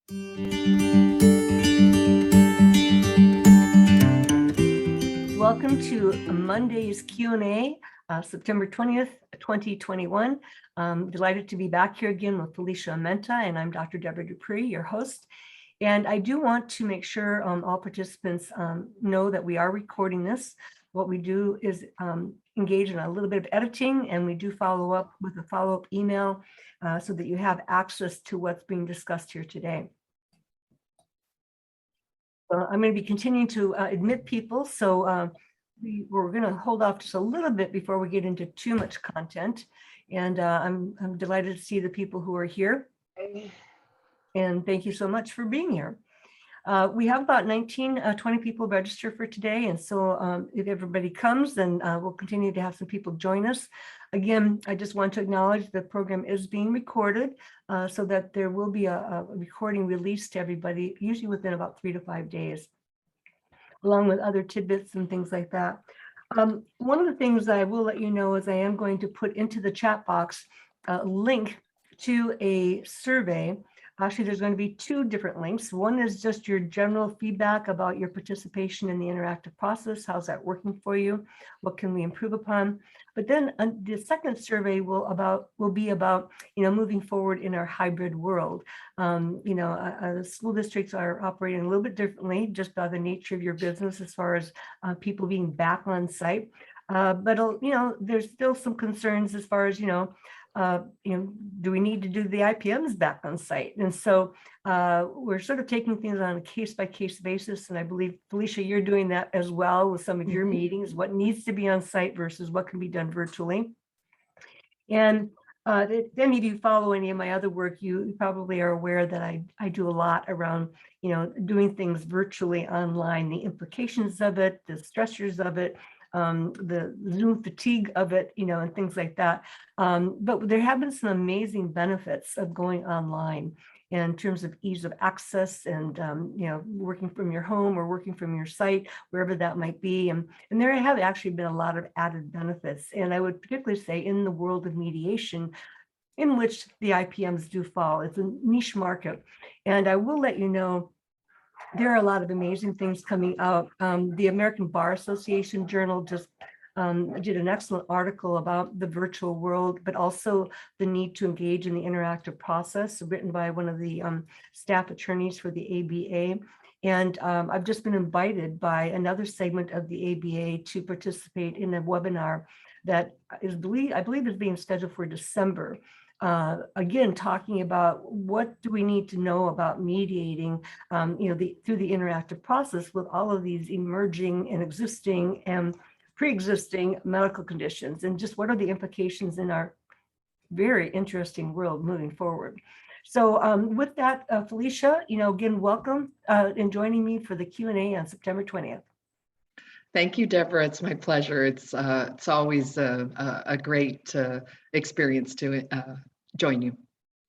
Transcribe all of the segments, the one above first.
Welcome to Monday's Q&A, September 20th, 2021. Delighted to be back here again with Felicia Amenta, and I'm Dr. Debra Dupree, your host. And I do want to make sure all participants know that we are recording this. What we do is engage in a little bit of editing, and we do follow up with a follow-up email so that you have access to what's being discussed here today. I'm going to be continuing to admit people, so we're going to hold off just a little bit before we get into too much content. And I'm delighted to see the people who are here. And thank you so much for being here. We have about 20 people registered for today. And so if everybody comes, then we'll continue to have some people join us. Again, I just want to acknowledge the program is being recorded so that there will be a recording released to everybody, usually within about 3 to 5 days, along with other tidbits and things like that. One of the things that I will let you know is I am going to put into the chat box a link to a survey. Actually, there's going to be 2 different links. One is just your general feedback about your participation in the interactive process. How's that working for you? What can we improve upon? But then the second survey will be about moving forward in our hybrid world. School districts are operating a little bit differently just by the nature of your business as far as people being back on site. But there's still some concerns as far as do we need to do the IPMs back on site? And so we're sort of taking things on a case-by-case basis. And I believe, Felicia, you're doing that as well with some of your meetings, what needs to be on site versus what can be done virtually. And if any of you follow any of my other work, you probably are aware that I do a lot around, doing things virtually online, the implications of it, the stressors of it, the Zoom fatigue of it, and things like that. But there have been some amazing benefits of going online in terms of ease of access and, working from your home or working from your site, wherever that might be. And there have actually been a lot of added benefits. And I would particularly say in the world of mediation, in which the IPMs do fall. It's a niche market. And I will let you know, there are a lot of amazing things coming out. The American Bar Association Journal just did an excellent article about the virtual world, but also the need to engage in the interactive process, written by one of the staff attorneys for the ABA. And I've just been invited by another segment of the ABA to participate in a webinar that is, I believe is being scheduled for December. Again, talking about what do we need to know about mediating, through the interactive process with all of these emerging and existing and pre-existing medical conditions, and just what are the implications in our very interesting world moving forward. So with that, Felicia, again, welcome in joining me for the Q&A on September 20th. Thank you, Deborah. It's my pleasure. It's always a great experience to join you.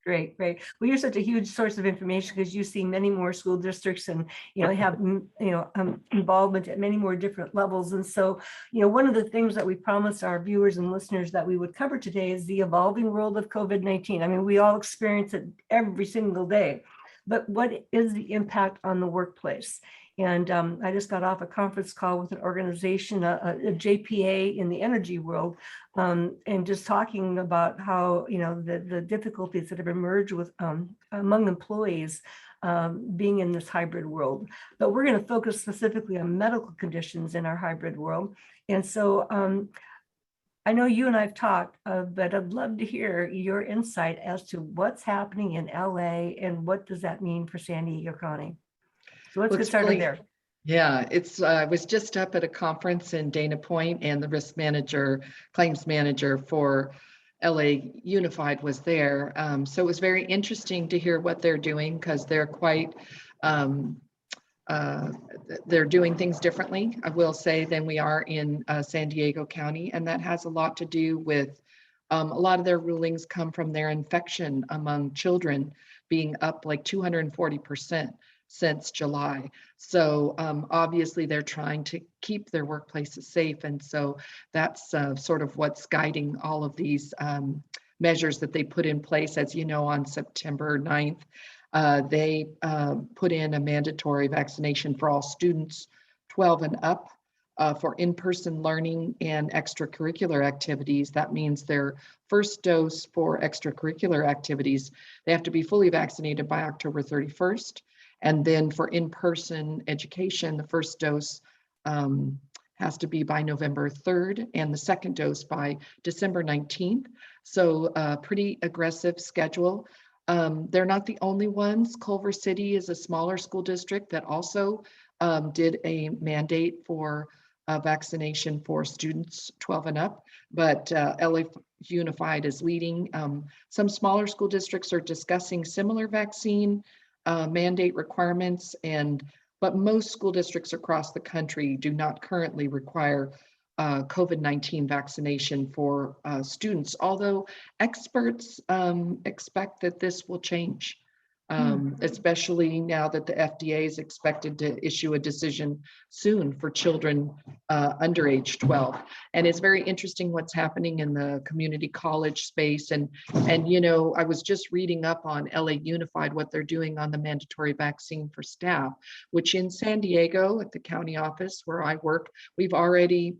Great. Well, you're such a huge source of information because you see many more school districts and have involvement at many more different levels. And so, one of the things that we promised our viewers and listeners that we would cover today is the evolving world of COVID-19. I mean, we all experience it every single day, but what is the impact on the workplace? And I just got off a conference call with an organization, a JPA in the energy world, and just talking about how, the difficulties that have emerged with among employees being in this hybrid world. But we're going to focus specifically on medical conditions in our hybrid world. And so I know you and I've talked, but I'd love to hear your insight as to what's happening in LA and what does that mean for San Diego County. So let's get started there. Yeah, I was just up at a conference in Dana Point, and the risk manager, claims manager for LA Unified was there. So it was very interesting to hear what they're doing, because they're quite, they're doing things differently, I will say, than we are in San Diego County. And that has a lot to do with a lot of their rulings come from their infection among children being up like 240% since July. So obviously they're trying to keep their workplaces safe. And so that's sort of what's guiding all of these measures that they put in place. As you know, on September 9th, They put in a mandatory vaccination for all students 12 and up for in-person learning and extracurricular activities. That means their first dose for extracurricular activities, they have to be fully vaccinated by October 31st. And then for in-person education, the first dose has to be by November 3rd and the second dose by December 19th. So pretty aggressive schedule. They're not the only ones. Culver City is a smaller school district that also did a mandate for vaccination for students 12 and up, but LA Unified is leading. Some smaller school districts are discussing similar vaccine mandate requirements, but most school districts across the country do not currently require COVID-19 vaccination for students, although experts expect that this will change, especially now that the FDA is expected to issue a decision soon for children under age 12. And it's very interesting what's happening in the community college space. And you know, I was just reading up on LA Unified, what they're doing on the mandatory vaccine for staff, which in San Diego at the county office where I work, we've already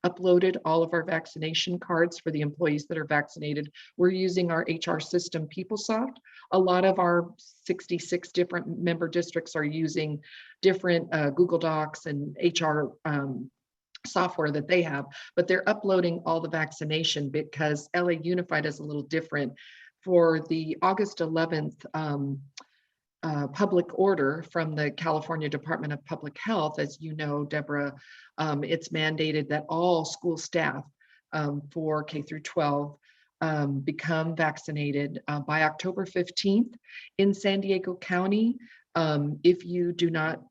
uploaded all of our vaccination cards for the employees that are vaccinated. We're using our HR system, PeopleSoft. A lot of our 66 different member districts are using different Google Docs and HR software that they have, but they're uploading all the vaccination because LA Unified is a little different. For the August 11th public order from the California Department of Public Health, as you know, Debra, it's mandated that all school staff for K through 12 become vaccinated by October 15th. In San Diego County, if you do not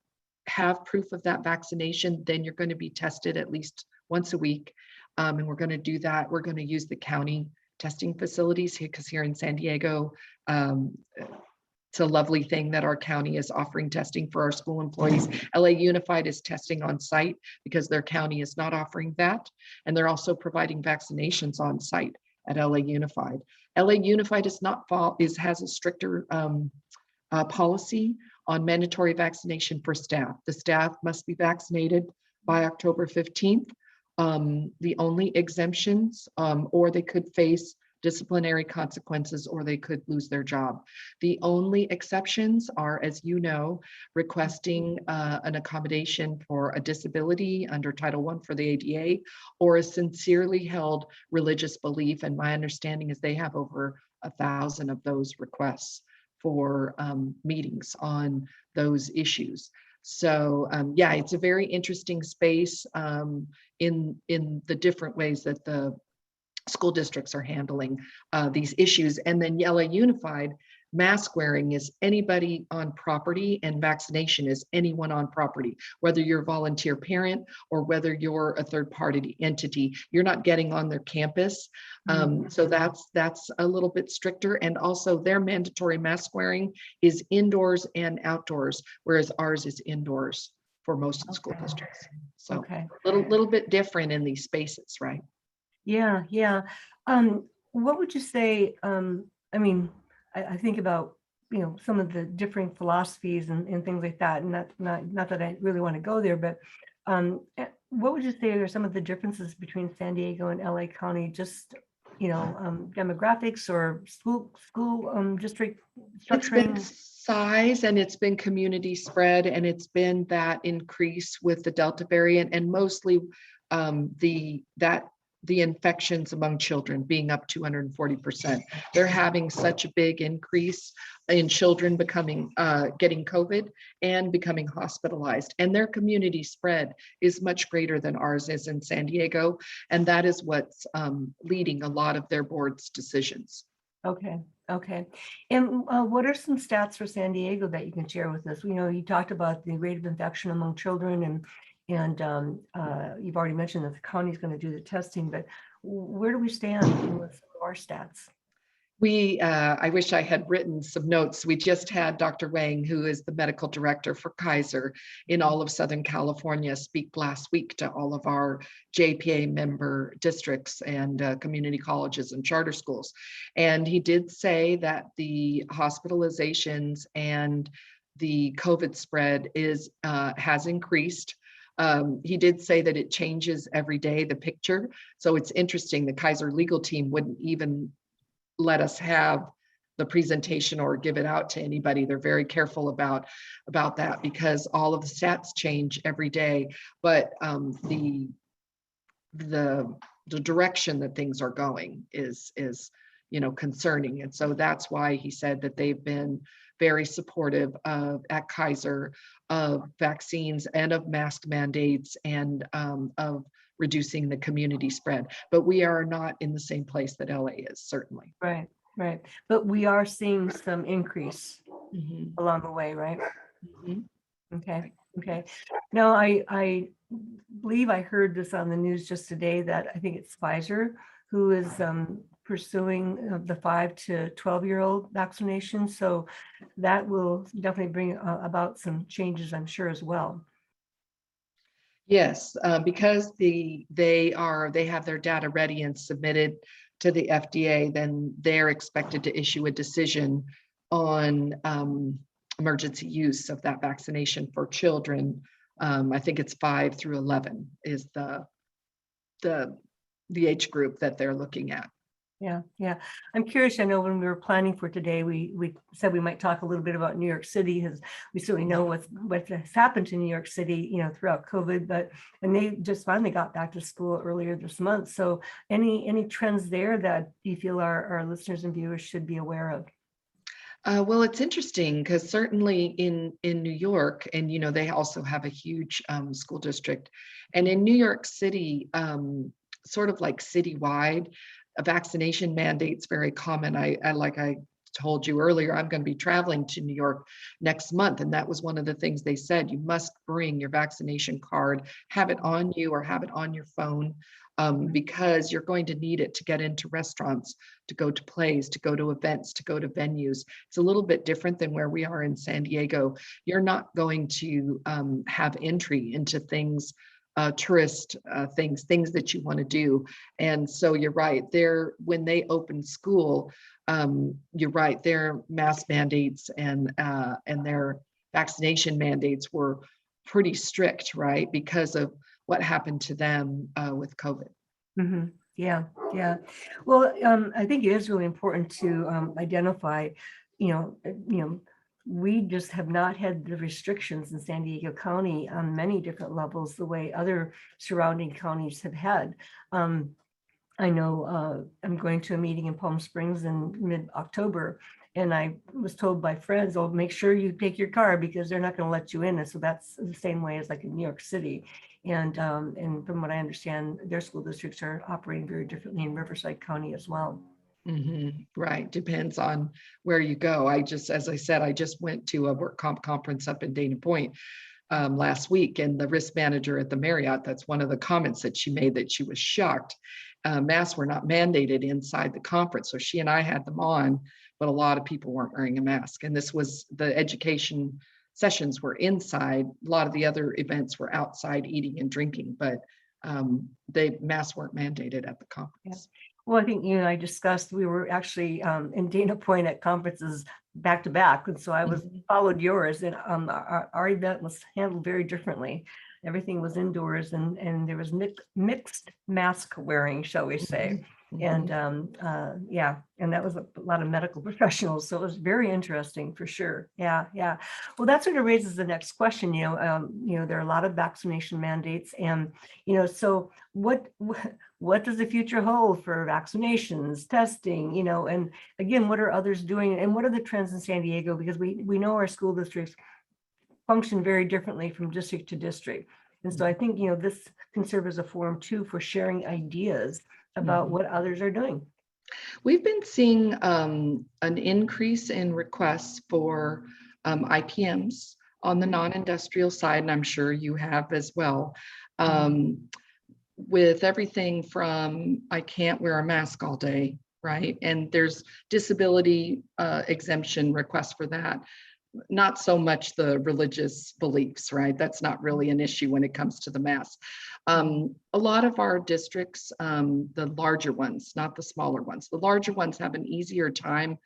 have proof of that vaccination, then you're going to be tested at least once a week. And we're going to do that. We're going to use the county testing facilities here, because here in San Diego, it's a lovely thing that our county is offering testing for our school employees. LA Unified is testing on site because their county is not offering that. And they're also providing vaccinations on site at LA Unified. LA Unified has a stricter policy on mandatory vaccination for staff. The staff must be vaccinated by October 15th. The only exemptions, or they could face disciplinary consequences, or they could lose their job. The only exceptions are, as you know, requesting an accommodation for a disability under Title I for the ADA, or a sincerely held religious belief. And my understanding is they have over 1,000 of those requests for meetings on those issues. So yeah, it's a very interesting space in the different ways that the school districts are handling these issues. And then LA Unified, mask wearing is anybody on property, and vaccination is anyone on property, whether you're a volunteer parent or whether you're a third-party entity. You're not getting on their campus. So that's a little bit stricter. And also their mandatory mask wearing is indoors and outdoors, whereas ours is indoors for most of the school districts. So a little bit different in these spaces, right? Yeah, yeah. What would you say? I mean, I think about, you know, some of the differing philosophies and things like that, and not that I really want to go there, but what would you say are some of the differences between San Diego and LA County? Just, you know, demographics or school district structuring? It's been size, and it's been community spread, and it's been that increase with the Delta variant, and mostly the infections among children being up 240%. They're having such a big increase in children getting COVID and becoming hospitalized. And their community spread is much greater than ours is in San Diego. And that is what's leading a lot of their board's decisions. Okay. And what are some stats for San Diego that you can share with us? You know, you talked about the rate of infection among children, and you've already mentioned that the county is going to do the testing, but where do we stand with our stats? I wish I had written some notes. We just had Dr. Wang, who is the medical director for Kaiser in all of Southern California, speak last week to all of our JPA member districts and community colleges and charter schools. And he did say that the hospitalizations and the COVID spread has increased. He did say that it changes every day, the picture. So it's interesting, the Kaiser legal team wouldn't even let us have the presentation or give it out to anybody. They're very careful about that because all of the stats change every day. But the direction that things are going is concerning. And so that's why he said that they've been very supportive at Kaiser of vaccines and of mask mandates and of reducing the community spread. But we are not in the same place that LA is, certainly. Right, right. But we are seeing some increase along the way, right? Okay, okay. No, I believe I heard this on the news just today that I think it's Pfizer who is pursuing the 5 to 12-year-old vaccination. So that will definitely bring about some changes, I'm sure, as well. Yes, because they have their data ready and submitted to the FDA, then they're expected to issue a decision on emergency use of that vaccination for children. I think it's 5 through 11 is the age group that they're looking at. Yeah, yeah. I'm curious. I know when we were planning for today, we said we might talk a little bit about New York City, because we certainly know what has happened to New York City, throughout COVID. And they just finally got back to school earlier this month. So any trends there that you feel our listeners and viewers should be aware of? Well, it's interesting because certainly in New York, and they also have a huge school district, and in New York City, sort of like citywide, a vaccination mandate's very common. I told you earlier, I'm going to be traveling to New York next month, and that was one of the things they said. You must bring your vaccination card, have it on you or have it on your phone, because you're going to need it to get into restaurants, to go to plays, to go to events, to go to venues. It's a little bit different than where we are in San Diego. You're not going to have entry into things, tourist things that you want to do. And so you're right, when they opened school, you're right, their mask mandates and their vaccination mandates were pretty strict, right? Because of what happened to them with COVID. Yeah, yeah. Well, I think it is really important to identify, we just have not had the restrictions in San Diego County on many different levels the way other surrounding counties have had. I know I'm going to a meeting in Palm Springs in mid-October, and I was told by friends, "Oh, make sure you take your car because they're not going to let you in." And so that's the same way as like in New York City. And from what I understand, their school districts are operating very differently in Riverside County as well. Right. Depends on where you go. As I said, I just went to a work comp conference up in Dana Point last week, and the risk manager at the Marriott, that's one of the comments that she made, that she was shocked. Masks were not mandated inside the conference. So she and I had them on, but a lot of people weren't wearing a mask. And the education sessions were inside. A lot of the other events were outside eating and drinking, but masks weren't mandated at the conference. Yeah. Well, I think you and I discussed, we were actually in Dana Point at conferences back to back. And so I followed yours, and our event was handled very differently. Everything was indoors, and there was mixed mask wearing, shall we say. And yeah, and that was a lot of medical professionals. So it was very interesting for sure. Yeah, yeah. Well, that sort of raises the next question. There are a lot of vaccination mandates, and so what does the future hold for vaccinations, testing? And again, what are others doing, and what are the trends in San Diego? Because we know our school districts function very differently from district to district, and so I think this can serve as a forum too for sharing ideas about what others are doing. We've been seeing an increase in requests for IPMs on the non-industrial side, and I'm sure you have as well. With everything from I can't wear a mask all day right? And there's disability exemption requests for that. Not so much the religious beliefs, right? That's not really an issue when it comes to the mask. A lot of our districts, the larger ones, not the smaller ones, the larger ones have an easier time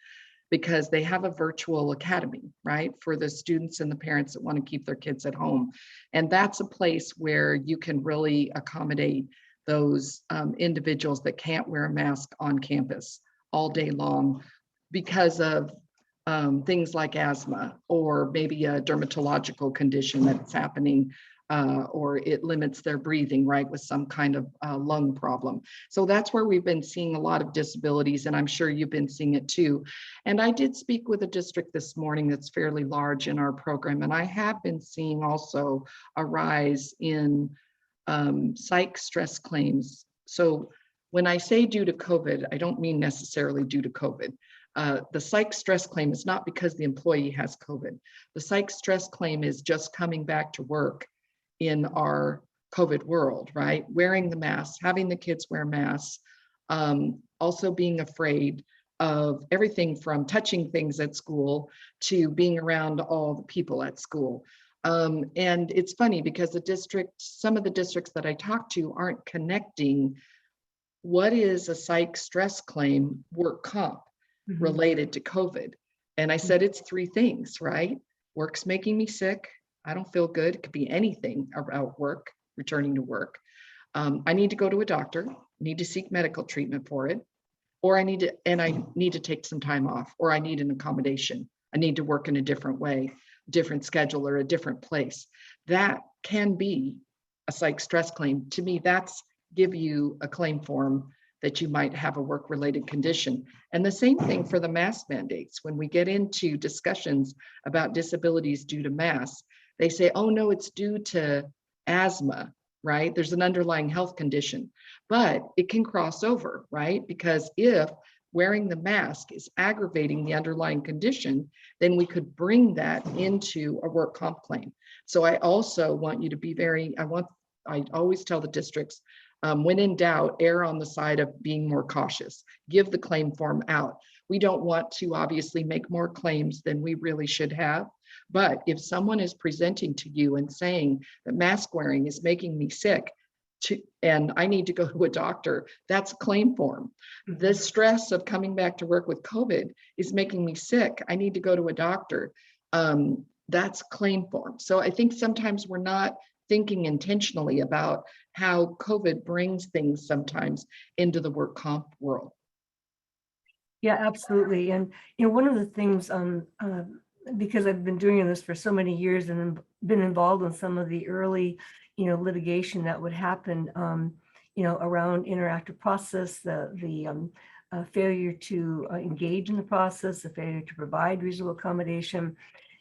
because they have a virtual academy, right? For the students and the parents that want to keep their kids at home. And that's a place where you can really accommodate those individuals that can't wear a mask on campus all day long because of things like asthma or maybe a dermatological condition that's happening, or it limits their breathing, right, with some kind of lung problem. So that's where we've been seeing a lot of disabilities, and I'm sure you've been seeing it too. And I did speak with a district this morning that's fairly large in our program, and I have been seeing also a rise in psych stress claims. So when I say due to COVID, I don't mean necessarily due to COVID. The psych stress claim is not because the employee has COVID. The psych stress claim is just coming back to work in our COVID world, right? Wearing the mask, having the kids wear masks, also being afraid of everything from touching things at school to being around all the people at school. And it's funny because some of the districts that I talk to aren't connecting what is a psych stress claim work comp related to COVID. And I said, it's three things, right? Work's making me sick. I don't feel good. It could be anything about work, returning to work. I need to go to a doctor, need to seek medical treatment for it, or I need to take some time off, or I need an accommodation. I need to work in a different way, different schedule, or a different place. That can be a psych stress claim. To me, that's give you a claim form that you might have a work-related condition. And the same thing for the mask mandates. When we get into discussions about disabilities due to masks, they say, oh no, it's due to asthma, right? There's an underlying health condition, but it can cross over, right? Because if wearing the mask is aggravating the underlying condition, then we could bring that into a work comp claim. So I also want you to be I always tell the districts, when in doubt, err on the side of being more cautious. Give the claim form out. We don't want to obviously make more claims than we really should have. But if someone is presenting to you and saying that mask wearing is making me sick and I need to go to a doctor, that's a claim form. The stress of coming back to work with COVID is making me sick. I need to go to a doctor. That's claim form. So I think sometimes we're not thinking intentionally about how COVID brings things sometimes into the work comp world. Yeah, absolutely. And one of the things, because I've been doing this for so many years and been involved in some of the early, litigation that would happen, around interactive process, the failure to engage in the process, the failure to provide reasonable accommodation.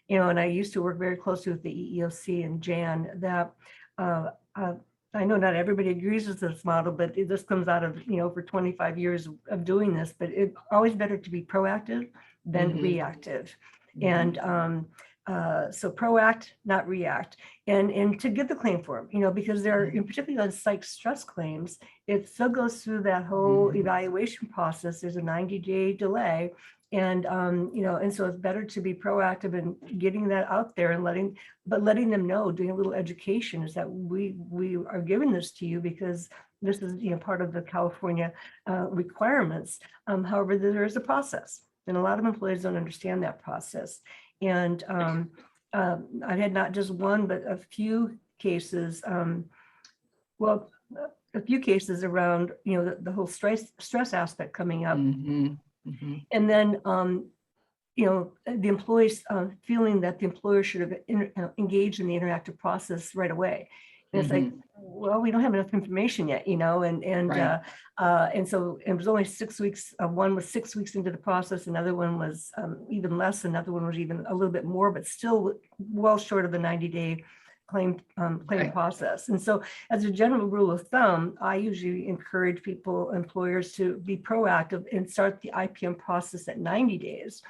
And I used to work very closely with the EEOC and Jan. That I know not everybody agrees with this model, but this comes out of over 25 years of doing this. But it's always better to be proactive than reactive, and so proact, not react, and to get the claim form, because there are, particularly on psych stress claims, it still goes through that whole evaluation process. There's a 90-day delay. And, and so it's better to be proactive in getting that out there and letting them know, doing a little education, is that we are giving this to you because this is, part of the California requirements. However, there is a process, and a lot of employees don't understand that process. And I've had not just one, but a few cases, a few cases around, the whole stress aspect coming up. And then, the employees feeling that the employer should have engaged in the interactive process right away. And it's like, well, we don't have enough information yet, and so it was only 6 weeks. One was 6 weeks into the process. Another one was even less. Another one was even a little bit more, but still well short of the 90-day claim process. And so as a general rule of thumb, I usually encourage employers to be proactive and start the IPM process at 90 days,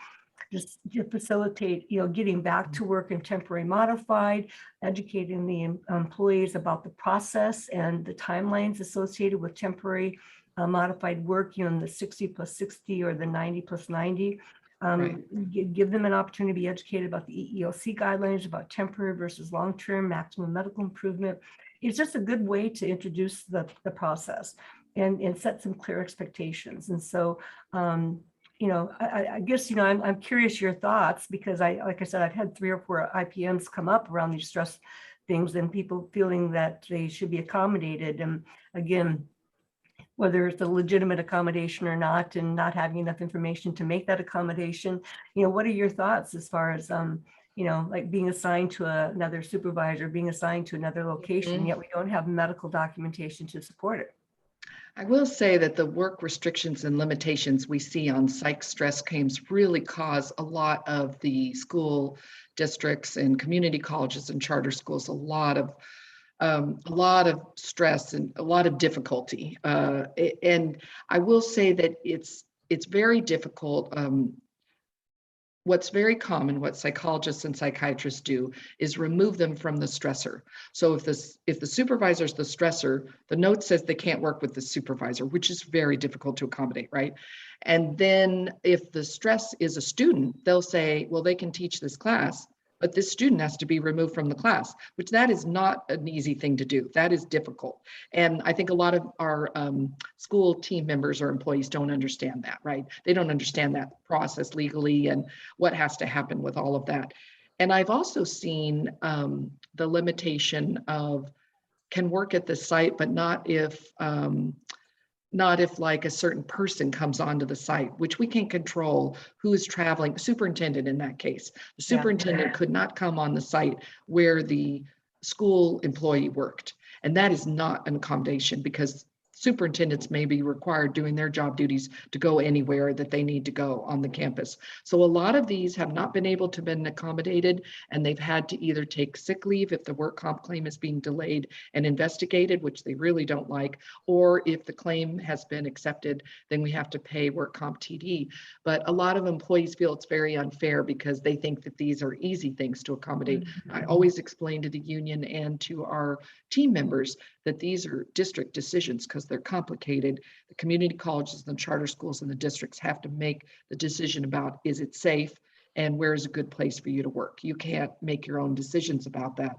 just to facilitate, getting back to work in temporary modified, educating the employees about the process and the timelines associated with temporary modified work, in the 60+60 or the 90+90. Right. Give them an opportunity to be educated about the EEOC guidelines, about temporary versus long-term maximum medical improvement. It's just a good way to introduce the process and set some clear expectations. And so, I guess, I'm curious your thoughts, because like I said, I've had 3 or 4 IPMs come up around these stress things and people feeling that they should be accommodated. And again, whether it's a legitimate accommodation or not, and not having enough information to make that accommodation. What are your thoughts as far as, like being assigned to another supervisor, being assigned to another location, yet we don't have medical documentation to support it? I will say that the work restrictions and limitations we see on psych stress claims really cause a lot of the school districts and community colleges and charter schools a lot of stress and a lot of difficulty. And I will say that it's very difficult. What's very common, what psychologists and psychiatrists do, is remove them from the stressor. So if the supervisor is the stressor, the note says they can't work with the supervisor, which is very difficult to accommodate, right? And then if the stress is a student, they'll say, well, they can teach this class, but this student has to be removed from the class, which that is not an easy thing to do. That is difficult. And I think a lot of our school team members or employees don't understand that, right? They don't understand that process legally and what has to happen with all of that. And I've also seen the limitation of can work at the site, but not if like a certain person comes onto the site, which we can control who is traveling. Superintendent in that case, the superintendent could not come on the site where the school employee worked. And that is not an accommodation, because superintendents may be required doing their job duties to go anywhere that they need to go on the campus. So a lot of these have not been able to been accommodated, and they've had to either take sick leave if the work comp claim is being delayed and investigated, which they really don't like, or if the claim has been accepted, then we have to pay work comp TD. But a lot of employees feel it's very unfair because they think that these are easy things to accommodate. I always explain to the union and to our team members that these are district decisions because they're complicated. The community colleges and the charter schools and the districts have to make the decision about, is it safe and where is a good place for you to work? You can't make your own decisions about that.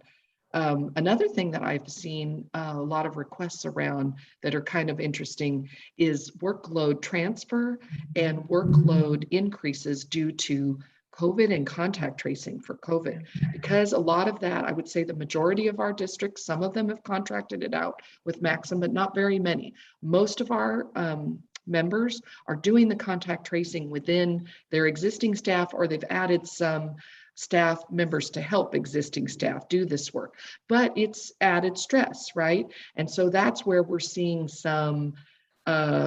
Another thing that I've seen a lot of requests around that are kind of interesting is workload transfer and workload increases due to COVID and contact tracing for COVID, because a lot of that, I would say the majority of our districts, some of them have contracted it out with Maxim, but not very many. Most of our members are doing the contact tracing within their existing staff, or they've added some staff members to help existing staff do this work, but it's added stress, right? And so that's where we're seeing some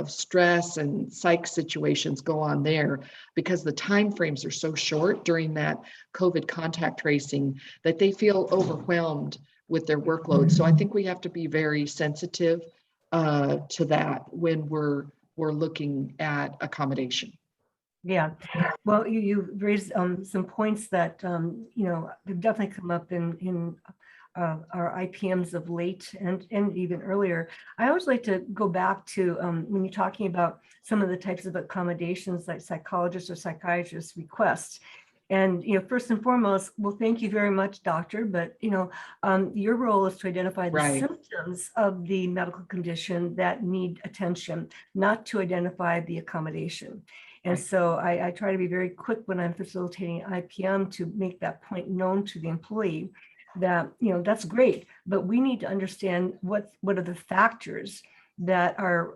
stress and psych situations go on there, because the time frames are so short during that COVID contact tracing that they feel overwhelmed with their workload. So I think we have to be very sensitive to that when we're looking at accommodation. Yeah, well, you raised some points that have definitely come up in our IPMs of late and even earlier. I always like to go back to when you're talking about some of the types of accommodations that psychologists or psychiatrists request. And first and foremost, well, thank you very much, doctor. But your role is to identify the symptoms of the medical condition that need attention, not to identify the accommodation. And so I try to be very quick when I'm facilitating IPM to make that point known to the employee that, that's great, but we need to understand what are the factors that are,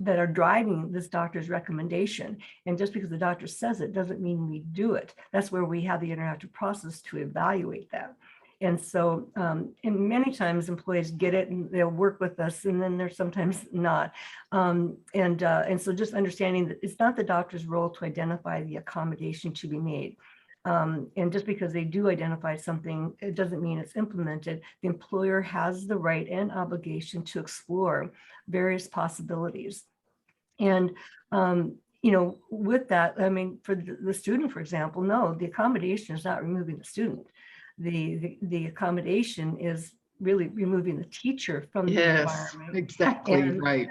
that are driving this doctor's recommendation. And just because the doctor says it doesn't mean we do it. That's where we have the interactive process to evaluate that. And so, and many times employees get it and they'll work with us, and then they're sometimes not. And so just understanding that it's not the doctor's role to identify the accommodation to be made. And just because they do identify something, it doesn't mean it's implemented. The employer has the right and obligation to explore various possibilities. And, with that, I mean, for the student, for example, no, the accommodation is not removing the student. The accommodation is really removing the teacher from the Yes, environment. exactly, And, right.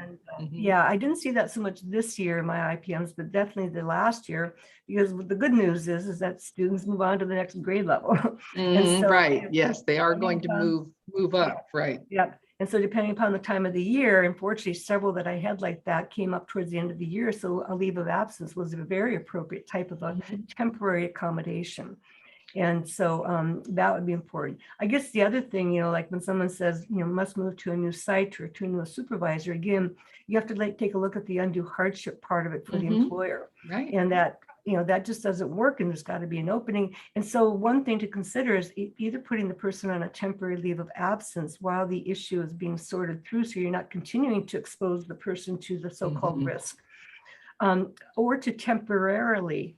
yeah, I didn't see that so much this year in my IPMs, but definitely the last year, because the good news is that students move on to the next grade level. And so, Right, yes, they are depending going to upon- move up, right. yeah. And so depending upon the time of the year, unfortunately, several that I had like that came up towards the end of the year. So a leave of absence was a very appropriate type of a temporary accommodation. And so that would be important. I guess the other thing, like when someone says, must move to a new site or to a new supervisor, again, you have to take a look at the undue hardship part of it for the employer. Right. And that, that just doesn't work, and there's got to be an opening. And so one thing to consider is either putting the person on a temporary leave of absence while the issue is being sorted through, so you're not continuing to expose the person to the so-called risk, or to temporarily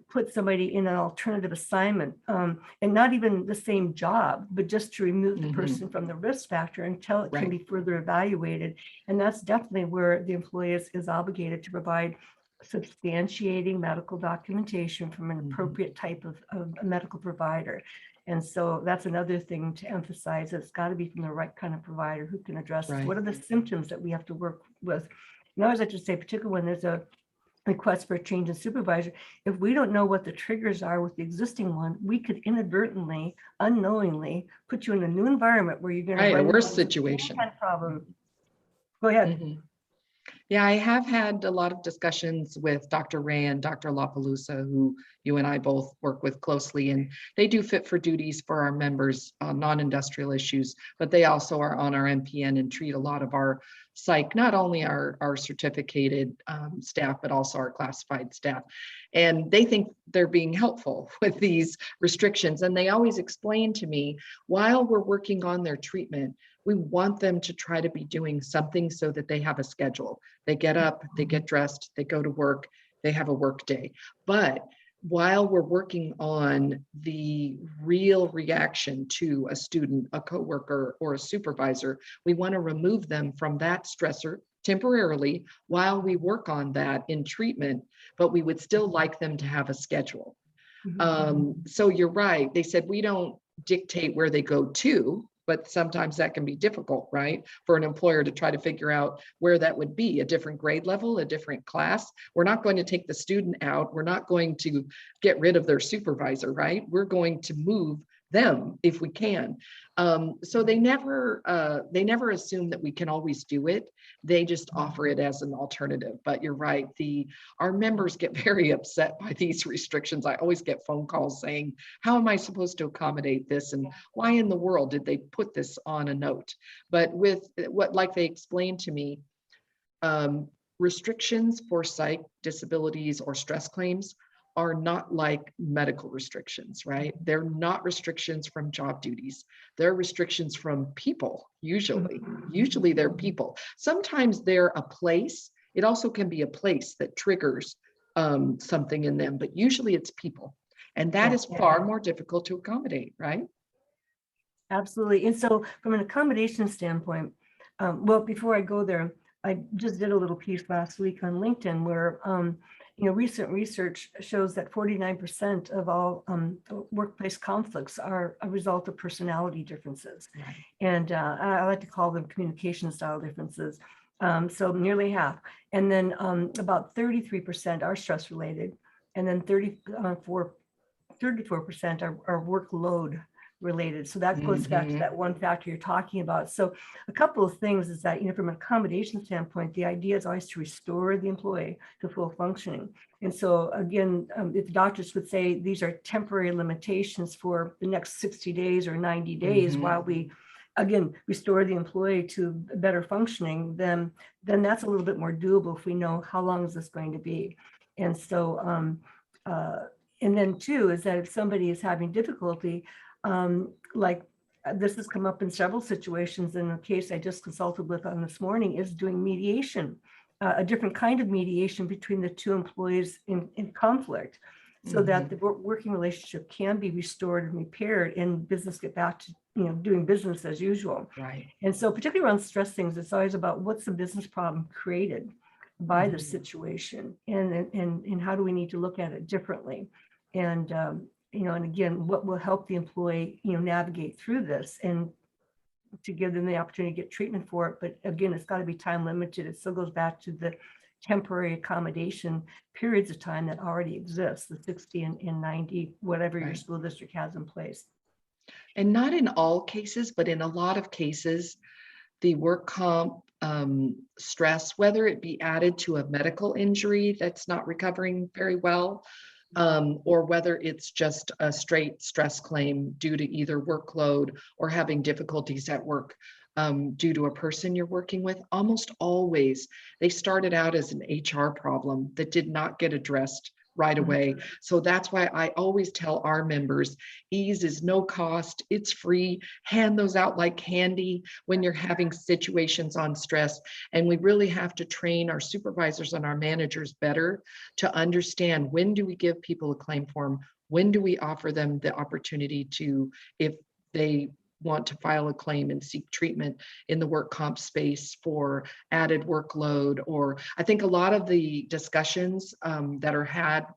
put somebody in an alternative assignment, and not even the same job, but just to remove the person from the risk factor until it can be further evaluated. And that's definitely where the employee is obligated to provide substantiating medical documentation from an appropriate type of a medical provider. And so that's another thing to emphasize. It's got to be from the right kind of provider who can address what are the symptoms that we have to work with. And I always like to say, particularly when there's a request for a change in supervisor, if we don't know what the triggers are with the existing one, we could inadvertently, unknowingly put you in a new environment where you're going to a worse situation. Kind of problem. Go ahead. Yeah, I have had a lot of discussions with Dr. Ray and Dr. LaPalooza, who you and I both work with closely, and they do fit for duties for our members on non-industrial issues, but they also are on our MPN and treat a lot of our psych, not only our certificated staff, but also our classified staff. And they think they're being helpful with these restrictions. And they always explain to me, while we're working on their treatment, we want them to try to be doing something so that they have a schedule. They get up, they get dressed, they go to work, they have a work day. But while we're working on the real reaction to a student, a coworker, or a supervisor, we want to remove them from that stressor temporarily while we work on that in treatment, but we would still like them to have a schedule. So you're right. They said we don't dictate where they go to, but sometimes that can be difficult, right? For an employer to try to figure out where that would be, a different grade level, a different class. We're not going to take the student out. We're not going to get rid of their supervisor, right? We're going to move them if we can. So they never assume that we can always do it. They just offer it as an alternative. But you're right, our members get very upset by these restrictions. I always get phone calls saying, how am I supposed to accommodate this? And why in the world did they put this on a note? But with like they explained to me, restrictions for psych disabilities or stress claims are not like medical restrictions, right? They're not restrictions from job duties. They're restrictions from people, usually. Usually they're people. Sometimes they're a place. It also can be a place that triggers something in them, but usually it's people. And that is far more difficult to accommodate, right? Absolutely. And so from an accommodation standpoint, well, before I go there, I just did a little piece last week on LinkedIn where recent research shows that 49% of all workplace conflicts are a result of personality differences. Right. And I like to call them communication style differences. So nearly half. And then about 33% are stress related. And then 34% are workload related. So that goes back to that one factor you're talking about. So a couple of things is that, from an accommodation standpoint, the idea is always to restore the employee to full functioning. And so again, if doctors would say these are temporary limitations for the next 60 days or 90 days while we, again, restore the employee to better functioning, then that's a little bit more doable if we know how long is this going to be. And so, and then two is that if somebody is having difficulty, like this has come up in several situations. In a case I just consulted with on this morning is doing mediation, a different kind of mediation between the two employees in conflict, so that the working relationship can be restored and repaired and business get back to doing business as usual. Right. And so particularly around stress things, it's always about what's the business problem created by the situation, and how do we need to look at it differently. And and again, what will help the employee, navigate through this and to give them the opportunity to get treatment for it. But again, it's got to be time limited. It still goes back to the temporary accommodation periods of time that already exist, the 60 and 90, whatever your school district has in place. And not in all cases, but in a lot of cases, the work comp stress, whether it be added to a medical injury that's not recovering very well, or whether it's just a straight stress claim due to either workload or having difficulties at work due to a person you're working with, almost always they started out as an HR problem that did not get addressed right away. So that's why I always tell our members, ease is no cost, it's free, hand those out like candy when you're having situations on stress. And we really have to train our supervisors and our managers better to understand, when do we give people a claim form? When do we offer them the opportunity to, if they want to file a claim and seek treatment in the work comp space for added workload? Or I think a lot of the discussions that are had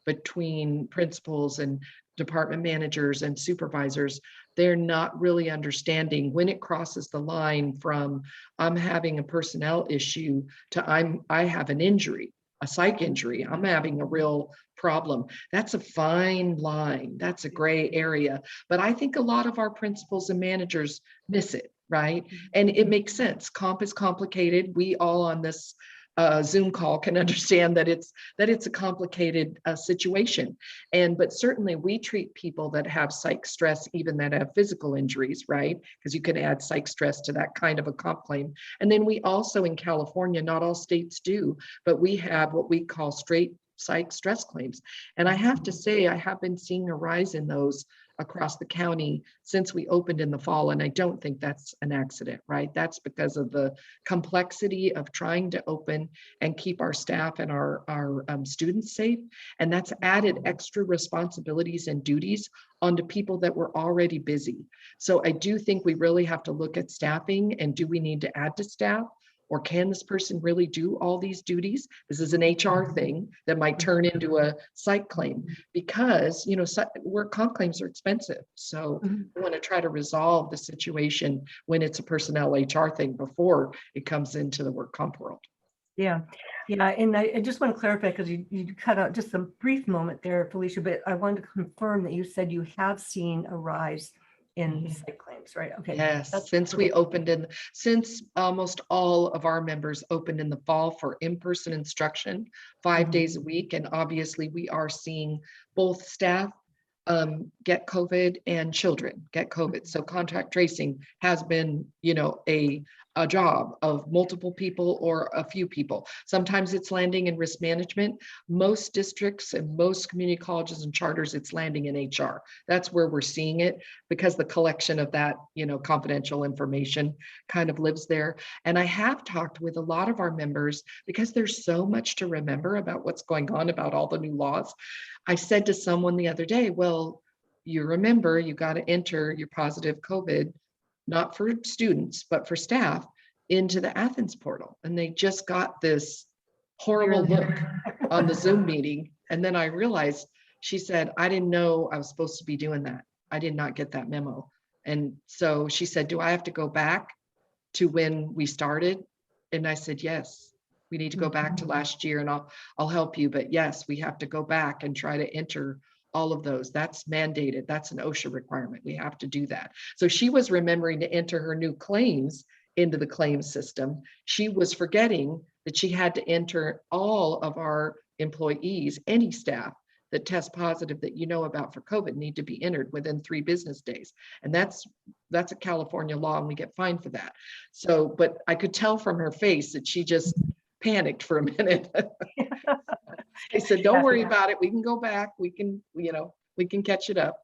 between principals and department managers and supervisors, they're not really understanding when it crosses the line from I'm having a personnel issue to I have an injury, a psych injury, I'm having a real problem. That's a fine line. That's a gray area. But I think a lot of our principals and managers miss it, right? And it makes sense. Comp is complicated. We all on this Zoom call can understand that it's a complicated situation. But certainly we treat people that have psych stress, even that have physical injuries, right? Because you can add psych stress to that kind of a comp claim. And then we also in California, not all states do, but we have what we call straight psych stress claims. And I have to say, I have been seeing a rise in those across the county since we opened in the fall. And I don't think that's an accident, right? That's because of the complexity of trying to open and keep our staff and our students safe. And that's added extra responsibilities and duties onto people that were already busy. So I do think we really have to look at staffing, and do we need to add to staff? Or can this person really do all these duties? This is an HR thing that might turn into a psych claim, because work comp claims are expensive. So we want to try to resolve the situation when it's a personnel HR thing before it comes into the work comp world. Yeah. And I just want to clarify, because you cut out just a brief moment there, Felicia, but I wanted to confirm that you said you have seen a rise in psych claims, right? Okay. Yes, since almost all of our members opened in the fall for in-person instruction 5 days a week. And obviously we are seeing both staff get COVID and children get COVID. So contact tracing has been, a job of multiple people or a few people. Sometimes it's landing in risk management. Most districts and most community colleges and charters, it's landing in HR. That's where we're seeing it, because the collection of that, confidential information kind of lives there. And I have talked with a lot of our members, because there's so much to remember about what's going on, about all the new laws. I said to someone the other day, well, you remember you got to enter your positive COVID, not for students, but for staff, into the Athens portal. And they just got this horrible look on the Zoom meeting. And then I realized, she said, I didn't know I was supposed to be doing that. I did not get that memo. And so she said, do I have to go back to when we started? And I said, yes, we need to go back to last year, and I'll help you. But yes, we have to go back and try to enter all of those. That's mandated. That's an OSHA requirement. We have to do that. So she was remembering to enter her new claims into the claims system. She was forgetting that she had to enter all of our employees, any staff that test positive that about for COVID need to be entered within 3 business days. And that's a California law, and we get fined for that. So, but I could tell from her face that she just panicked for a minute. I said, don't worry about it. We can go back. We can catch it up.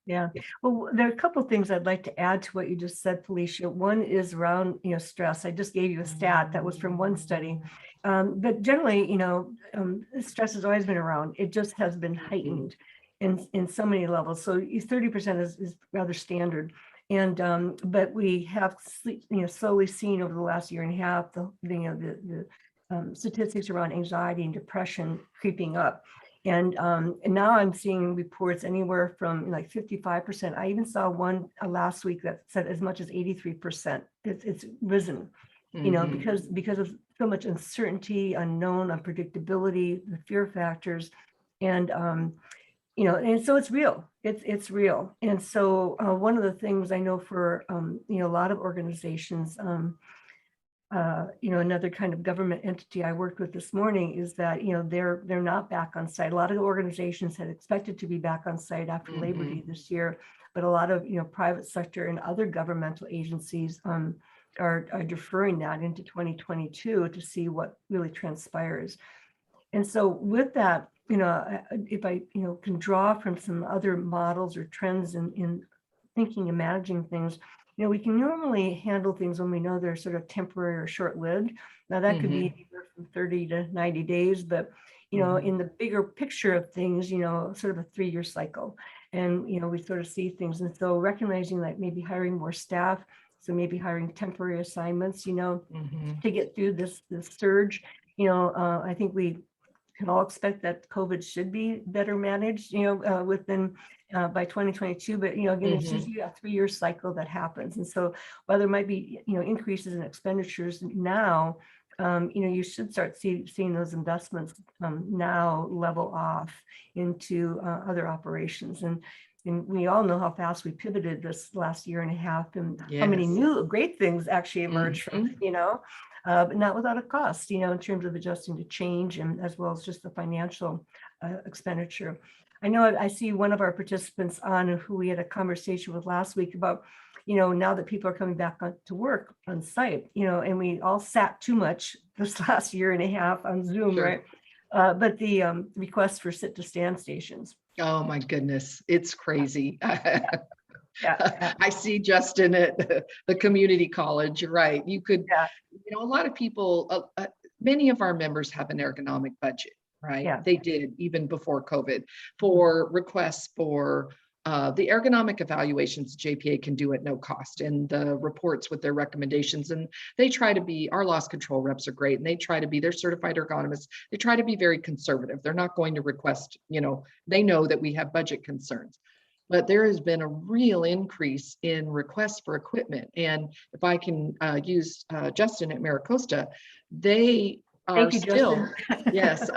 Yeah. Well, there are a couple of things I'd like to add to what you just said, Felicia. One is around, stress. I just gave you a stat that was from one study. But generally, stress has always been around. It just has been heightened in so many levels. So 30% is rather standard. And but we have slowly seen over the last year and a half the statistics around anxiety and depression creeping up. And now I'm seeing reports anywhere from like 55%. I even saw one last week that said as much as 83%. It's risen, you know, because of so much uncertainty, unknown, unpredictability, the fear factors, and you know, and so it's real. It's real. And so one of the things I know for you know, a lot of organizations, you know, another kind of government entity I worked with this morning is that, you know, they're not back on site. A lot of organizations had expected to be back on site after Labor Day this year, but a lot of, you know, private sector and other governmental agencies are deferring that into 2022 to see what really transpires. And so with that, you know, if I, you know, can draw from some other models or trends in thinking and managing things, you know, we can normally handle things when we know they're sort of temporary or short-lived. Now that could be anywhere from 30 to 90 days, but, you know, in the bigger picture of things, you know, sort of a 3-year cycle. And, you know, we sort of see things. And so recognizing that maybe hiring more staff, so maybe hiring temporary assignments, you know, to get through this surge, you know, I think we can all expect that COVID should be better managed, you know, within by 2022. But, you know, again, it's usually a 3-year cycle that happens. And so while there might be, you know, increases in expenditures now, you know, you should start seeing those investments now level off into other operations. And we all know how fast we pivoted this last year and a half, and how many new great things actually emerged from, you know, but not without a cost, you know, in terms of adjusting to change, and as well as just the financial expenditure. I know I see one of our participants on who we had a conversation with last week about, you know, now that people are coming back to work on site, you know, and we all sat too much this last year and a half on Zoom, right? But the request for sit to stand stations. Oh my goodness, it's crazy. Yeah. I see Justin at the community college. You're right. You could, you know, a lot of people, many of our members have an ergonomic budget, right? Yeah. They did even before COVID for requests for the ergonomic evaluations JPA can do at no cost, and the reports with their recommendations. And they try to be, our loss control reps are great, and they try to be, they're certified ergonomists. They try to be very conservative. They're not going to request, you know, they know that we have budget concerns. But there has been a real increase in requests for equipment. And if I can use Justin at Maricosta, they are still, yes,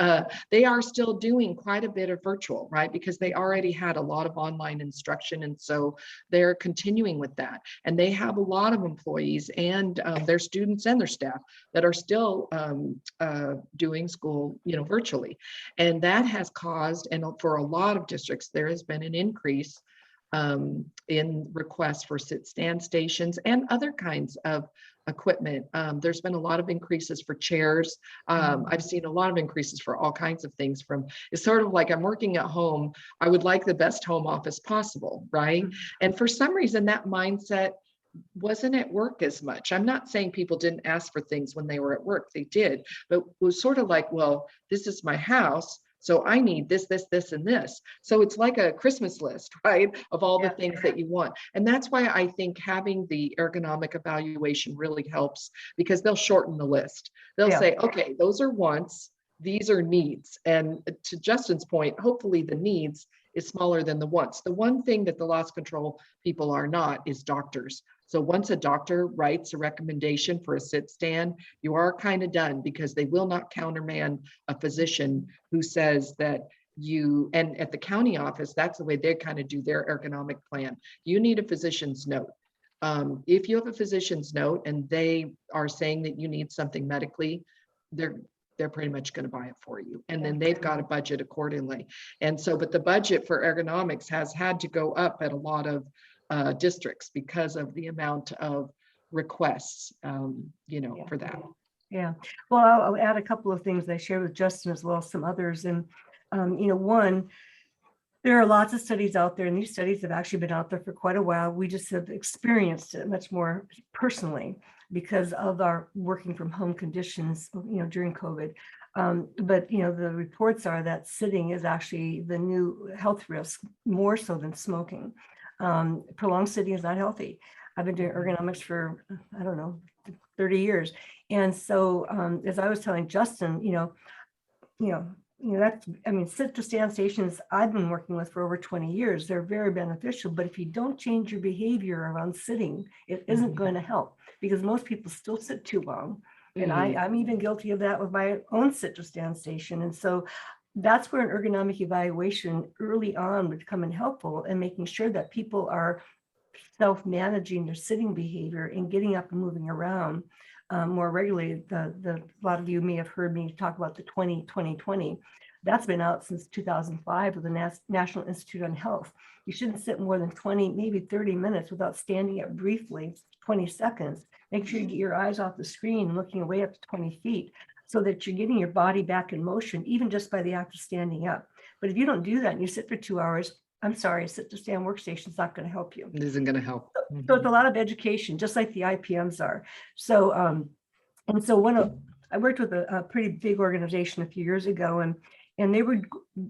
they are still doing quite a bit of virtual, right? Because they already had a lot of online instruction. And so they're continuing with that. And they have a lot of employees and their students and their staff that are still doing school, you know, virtually. And that has caused, and for a lot of districts, there has been an increase in requests for sit-stand stations and other kinds of equipment. There's been a lot of increases for chairs. I've seen a lot of increases for all kinds of things. It's sort of like, I'm working at home. I would like the best home office possible, right? And for some reason, that mindset wasn't at work as much. I'm not saying people didn't ask for things when they were at work. They did, but it was sort of like, well, this is my house, so I need this, this, this, and this. So it's like a Christmas list, right? Of all the things that you want. And that's why I think having the ergonomic evaluation really helps, because they'll shorten the list. They'll say, okay, those are wants, these are needs. And to Justin's point, hopefully the needs is smaller than the wants. The one thing that the loss control people are not is doctors. So once a doctor writes a recommendation for a sit stand, you are kind of done, because they will not countermand a physician who says that you, and at the county office, that's the way they kind of do their ergonomic plan. You need a physician's note. If you have a physician's note and they are saying that you need something medically, they're pretty much going to buy it for you. And then they've got a budget accordingly. And so, but the budget for ergonomics has had to go up at a lot of districts because of the amount of requests, you know, for that. Yeah. Well, I'll add a couple of things I shared with Justin as well as some others. And, you know, one, there are lots of studies out there, and these studies have actually been out there for quite a while. We just have experienced it much more personally because of our working from home conditions, you know, during COVID. But, you know, the reports are that sitting is actually the new health risk, more so than smoking. Prolonged sitting is not healthy. I've been doing ergonomics for, I don't know, 30 years. And so as I was telling Justin, you know, that's, I mean, sit to stand stations I've been working with for over 20 years. They're very beneficial, but if you don't change your behavior around sitting, it isn't going to help, because most people still sit too long. And I'm even guilty of that with my own sit to stand station. And so that's where an ergonomic evaluation early on would come in helpful, and making sure that people are self-managing their sitting behavior and getting up and moving around more regularly. A lot of you may have heard me talk about the 20-20-20. That's been out since 2005 with the National Institute on Health. You shouldn't sit more than 20, maybe 30 minutes without standing up briefly, 20 seconds. Make sure you get your eyes off the screen, looking away up to 20 feet, so that you're getting your body back in motion, even just by the act of standing up. But if you don't do that and you sit for 2 hours, I'm sorry, sit to stand workstation is not going to help you. It isn't going to help. So it's a lot of education, just like the IPMs are. So, and so I worked with a pretty big organization a few years ago, and they were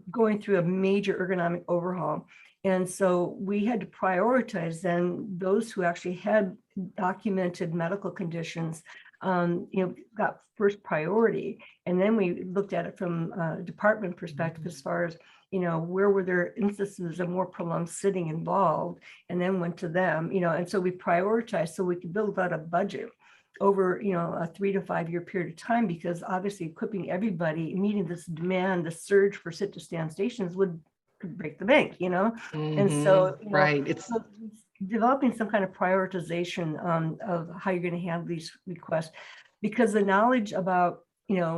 going through a major ergonomic overhaul. And so we had to prioritize then those who actually had documented medical conditions, got first priority. And then we looked at it from a department perspective as far as, where were there instances of more prolonged sitting involved, and then went to them, and so we prioritized so we could build out a budget over, a 3 to 5 year period of time, because obviously equipping everybody, meeting this demand, the surge for sit to stand stations could break the bank, and so, right. It's developing some kind of prioritization of how you're going to handle these requests, because the knowledge about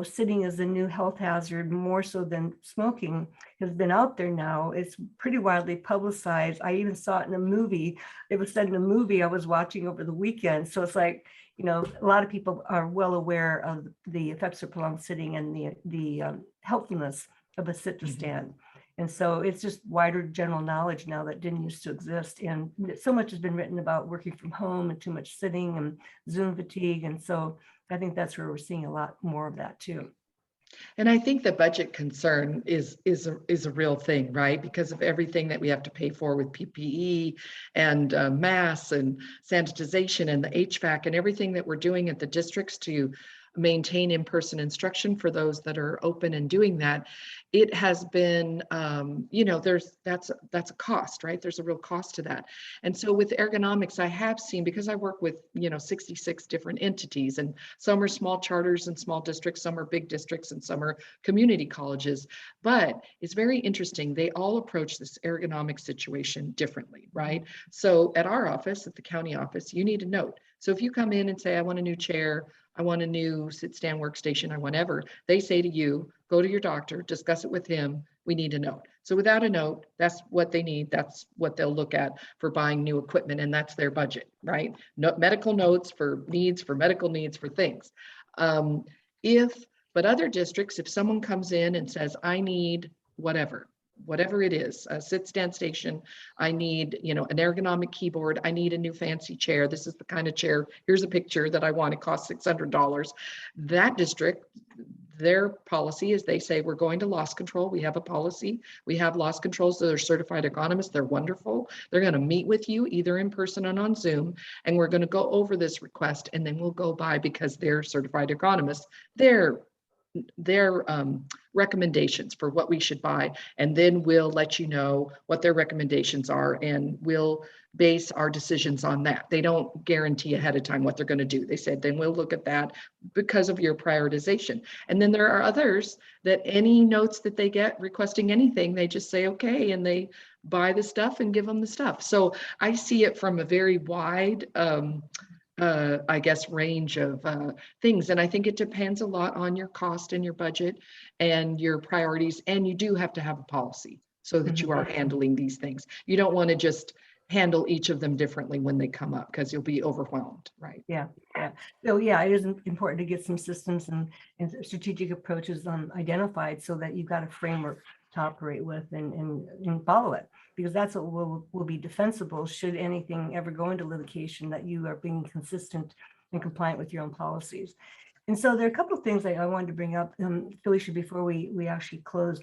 sitting as a new health hazard, more so than smoking, has been out there now. It's pretty widely publicized. I even saw it in a movie. It was said in a movie I was watching over the weekend. So it's like, a lot of people are well aware of the effects of prolonged sitting and the helpfulness of a sit to stand. And so it's just wider general knowledge now that didn't used to exist. And so much has been written about working from home and too much sitting and Zoom fatigue. And so I think that's where we're seeing a lot more of that too. And I think the budget concern is a real thing, right? Because of everything that we have to pay for with PPE and masks and sanitization and the HVAC and everything that we're doing at the districts to maintain in-person instruction for those that are open and doing that. It has been, that's a cost, right? There's a real cost to that. And so with ergonomics, I have seen, because I work with, 66 different entities, and some are small charters and small districts, some are big districts, and some are community colleges. But it's very interesting. They all approach this ergonomic situation differently, right? So at our office, at the county office, you need a note. So if you come in and say, I want a new chair, I want a new sit-stand workstation, I want whatever, they say to you, go to your doctor, discuss it with him, we need a note. So without a note, that's what they need. That's what they'll look at for buying new equipment, and that's their budget, right? No, medical notes for needs, for medical needs, for things. But other districts, if someone comes in and says, I need whatever it is, a sit-stand station, I need, an ergonomic keyboard, I need a new fancy chair, this is the kind of chair, here's a picture that I want, it costs $600. That district, their policy is they say, we're going to loss control. We have a policy. We have loss controls that are certified ergonomists. They're wonderful. They're going to meet with you either in person and on Zoom, and we're going to go over this request, and then we'll go by, because they're certified ergonomists, their recommendations for what we should buy, and then we'll let you know what their recommendations are, and we'll base our decisions on that. They don't guarantee ahead of time what they're going to do. They said, then we'll look at that because of your prioritization. And then there are others that any notes that they get requesting anything, they just say, okay, and they buy the stuff and give them the stuff. So I see it from a very wide range of things. And I think it depends a lot on your cost and your budget and your priorities. And you do have to have a policy so that you are handling these things. You don't want to just handle each of them differently when they come up, because you'll be overwhelmed, right? Yeah. So yeah, it is important to get some systems and strategic approaches identified, so that you've got a framework to operate with and follow it, because that's what will be defensible should anything ever go into litigation, that you are being consistent and compliant with your own policies. And so there are a couple of things I wanted to bring up, Felicia, before we actually close.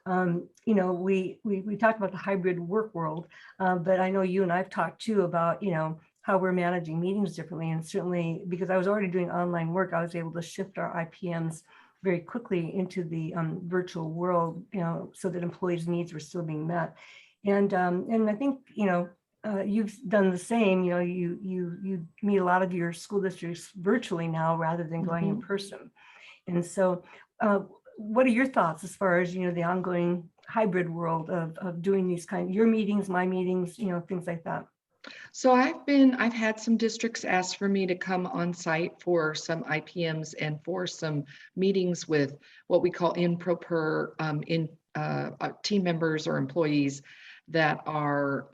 We talked about the hybrid work world, but I know you and I've talked too about, how we're managing meetings differently. And certainly because I was already doing online work, I was able to shift our IPMs very quickly into the virtual world, so that employees' needs were still being met. And I think, you've done the same. You meet a lot of your school districts virtually now rather than going in person. And so what are your thoughts as far as, the ongoing hybrid world of doing these your meetings, my meetings, things like that? So I've had some districts ask for me to come on site for some IPMs and for some meetings with what we call in-proper team members or employees that are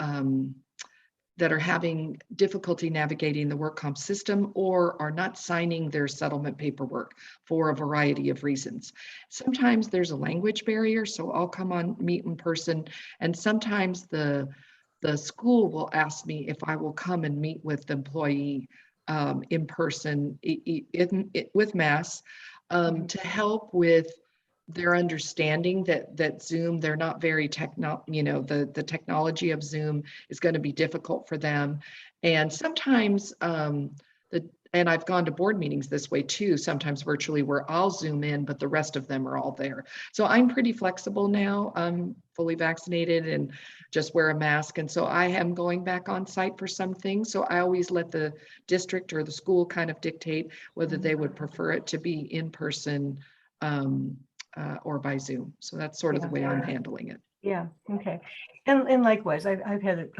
having difficulty navigating the work comp system or are not signing their settlement paperwork for a variety of reasons. Sometimes there's a language barrier, so I'll come on, meet in person, and sometimes the school will ask me if I will come and meet with the employee in person with mass to help with their understanding that Zoom, they're not very the technology of Zoom is going to be difficult for them. And sometimes and I've gone to board meetings this way too, sometimes virtually, where I'll Zoom in, but the rest of them are all there. So I'm pretty flexible now. I'm fully vaccinated and just wear a mask. And so I am going back on site for some things. So I always let the district or the school kind of dictate whether they would prefer it to be in person or by Zoom. So that's sort of the way I'm handling it. Yeah. Okay. And likewise, I've had it.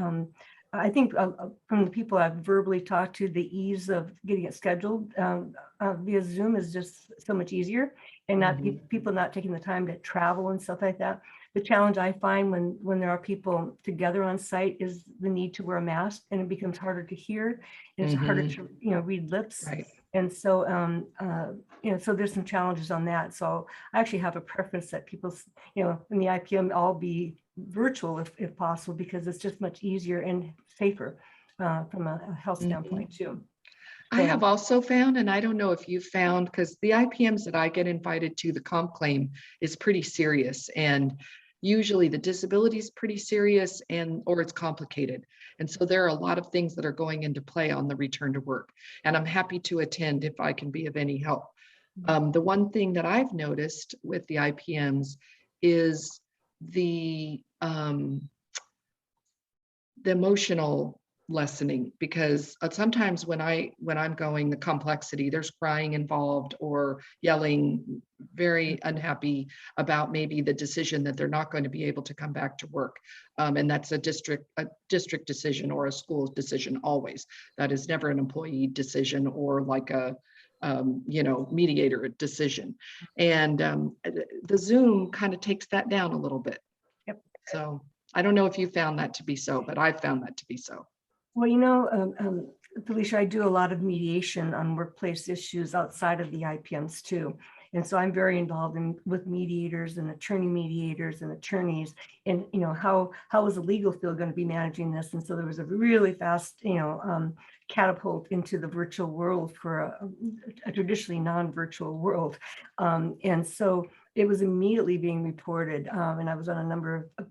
I think from the people I've verbally talked to, the ease of getting it scheduled via Zoom is just so much easier, and not people not taking the time to travel and stuff like that. The challenge I find when there are people together on site is the need to wear a mask, and it becomes harder to hear, and it's harder to read lips. Right. And so so there's some challenges on that. So I actually have a preference that people, in the IPM all be virtual if possible, because it's just much easier and safer from a health standpoint too. I have also found, and I don't know if you've found, because the IPMs that I get invited to, the comp claim is pretty serious, and usually the disability is pretty serious or it's complicated. And so there are a lot of things that are going into play on the return to work. And I'm happy to attend if I can be of any help. The one thing that I've noticed with the IPMs is the emotional lessening, because sometimes when I'm going, the complexity, there's crying involved or yelling, very unhappy about maybe the decision that they're not going to be able to come back to work. And that's a district decision or a school decision always. That is never an employee decision or like a mediator decision. And the Zoom kind of takes that down a little bit. Yep. So I don't know if you found that to be so, but I've found that to be so. Well, Felicia, I do a lot of mediation on workplace issues outside of the IPMs too. And so I'm very involved with mediators and attorney mediators and attorneys, and how is the legal field going to be managing this? And so there was a really fast catapult into the virtual world for a traditionally non-virtual world, and so it was immediately being reported, and I was on a number of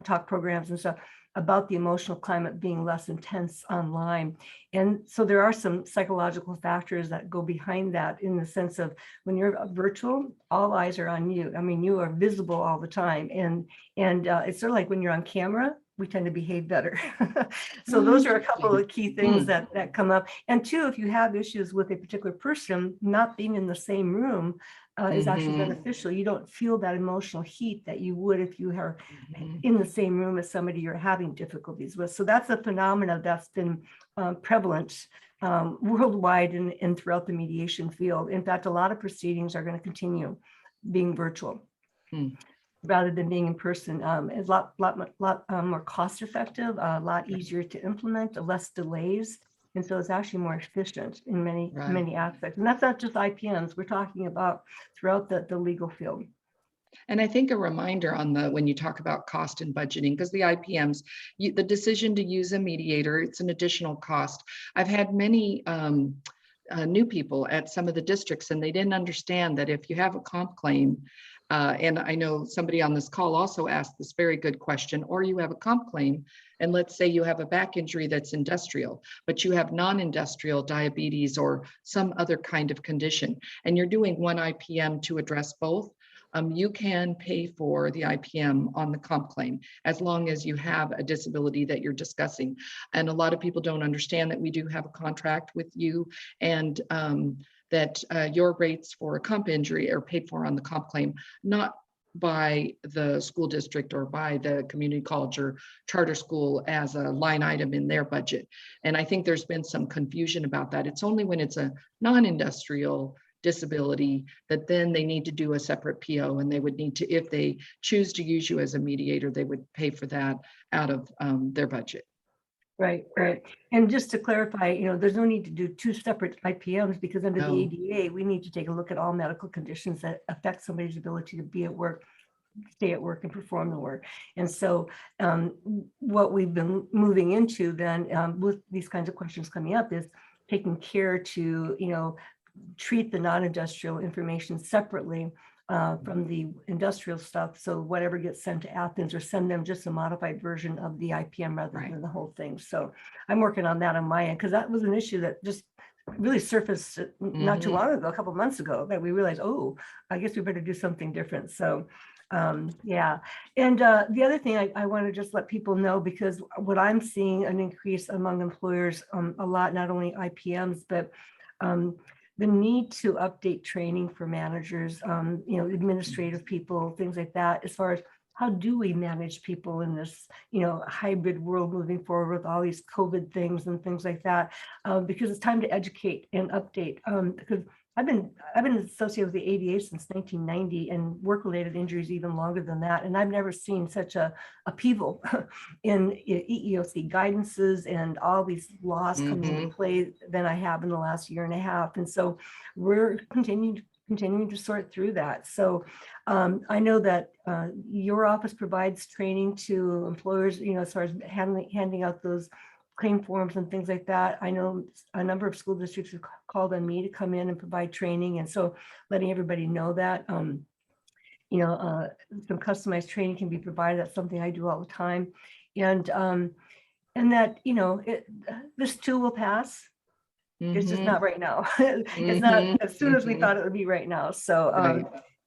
talk programs and stuff about the emotional climate being less intense online. And so there are some psychological factors that go behind that, in the sense of when you're virtual, all eyes are on you. I mean, you are visible all the time. And it's sort of like when you're on camera, we tend to behave better. So those are a couple of key things that come up. And two, if you have issues with a particular person, not being in the same room is actually beneficial. You don't feel that emotional heat that you would if you are in the same room as somebody you're having difficulties with. So that's a phenomenon that's been prevalent worldwide and throughout the mediation field. In fact, a lot of proceedings are going to continue being virtual rather than being in person. It's a lot more cost effective, a lot easier to implement, less delays. And so it's actually more efficient in many aspects. And that's not just IPMs. We're talking about throughout the legal field. And I think a reminder on when you talk about cost and budgeting, because the IPMs, the decision to use a mediator, it's an additional cost. I've had many new people at some of the districts, and they didn't understand that if you have a comp claim, And I know somebody on this call also asked this very good question, or you have a comp claim, and let's say you have a back injury that's industrial, but you have non-industrial diabetes or some other kind of condition, and you're doing one IPM to address both. You can pay for the IPM on the comp claim as long as you have a disability that you're discussing. And a lot of people don't understand that we do have a contract with you, and that your rates for a comp injury are paid for on the comp claim, not by the school district or by the community college or charter school as a line item in their budget. And I think there's been some confusion about that. It's only when it's a non-industrial disability that then they need to do a separate PO, and they would need to, if they choose to use you as a mediator, they would pay for that out of their budget. Right, right. And just to clarify, there's no need to do two separate IPMs, because under the ADA, we need to take a look at all medical conditions that affect somebody's ability to be at work, stay at work, and perform the work. And so what we've been moving into then with these kinds of questions coming up is taking care to, treat the non-industrial information separately from the industrial stuff. So whatever gets sent to Athens, or send them just a modified version of the IPM rather than the whole thing. So I'm working on that on my end, because that was an issue that just really surfaced not too long ago, a couple of months ago, that we realized, oh, I guess we better do something different. So yeah. And the other thing I want to just let people know, because what I'm seeing an increase among employers a lot, not only IPMs, but the need to update training for managers, administrative people, things like that, as far as how do we manage people in this, hybrid world moving forward with all these COVID things and things like that, because it's time to educate and update. Because I've been associated with the ADA since 1990, and work-related injuries even longer than that. And I've never seen such a upheaval in EEOC guidances and all these laws coming into play than I have in the last year and a half. And so we're continuing to sort through that. So I know that your office provides training to employers, as far as handing out those claim forms and things like that. I know a number of school districts have called on me to come in and provide training. And so letting everybody know that, some customized training can be provided. That's something I do all the time. And that, this too will pass. It's just not right now. It's not as soon as we thought it would be right now. So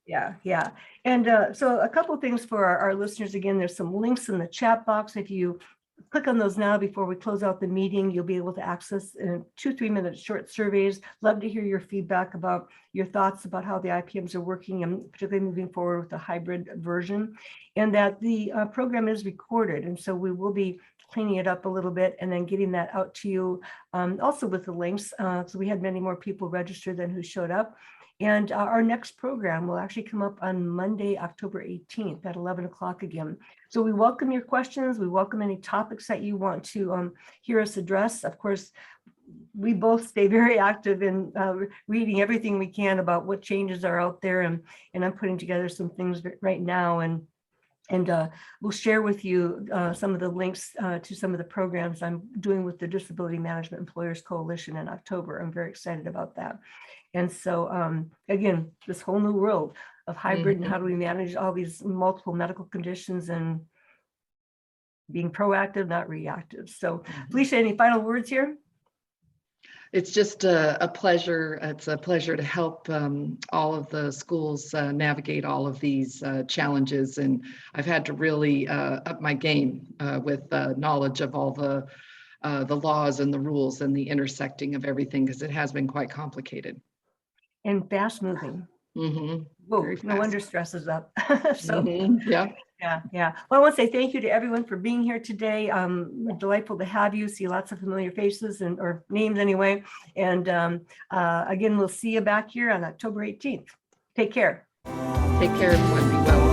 yeah. And so a couple of things for our listeners. Again, there's some links in the chat box. If you click on those now before we close out the meeting, you'll be able to access 2-3 minute short surveys. Love to hear your feedback about your thoughts about how the IPMs are working, and particularly moving forward with the hybrid version. And that the program is recorded, and so we will be cleaning it up a little bit and then getting that out to you, also with the links. So we had many more people registered than who showed up. And our next program will actually come up on Monday, October 18th at 11 o'clock again. So we welcome your questions. We welcome any topics that you want to hear us address. Of course, we both stay very active in reading everything we can about what changes are out there. And I'm putting together some things right now. And we'll share with you some of the links to some of the programs I'm doing with the Disability Management Employers Coalition in October. I'm very excited about that. And so, again, this whole new world of hybrid and how do we manage all these multiple medical conditions and being proactive, not reactive. So, Felicia, any final words here? It's just a pleasure. It's a pleasure to help all of the schools navigate all of these challenges. And I've had to really up my game with knowledge of all the laws and the rules and the intersecting of everything, because it has been quite complicated. And fast moving. Whoa, no wonder stress is up. So yeah. Well, I want to say thank you to everyone for being here today. Delightful to have you. See lots of familiar faces or names anyway. And again, we'll see you back here on October 18th. Take care. Take care, everyone. Be well.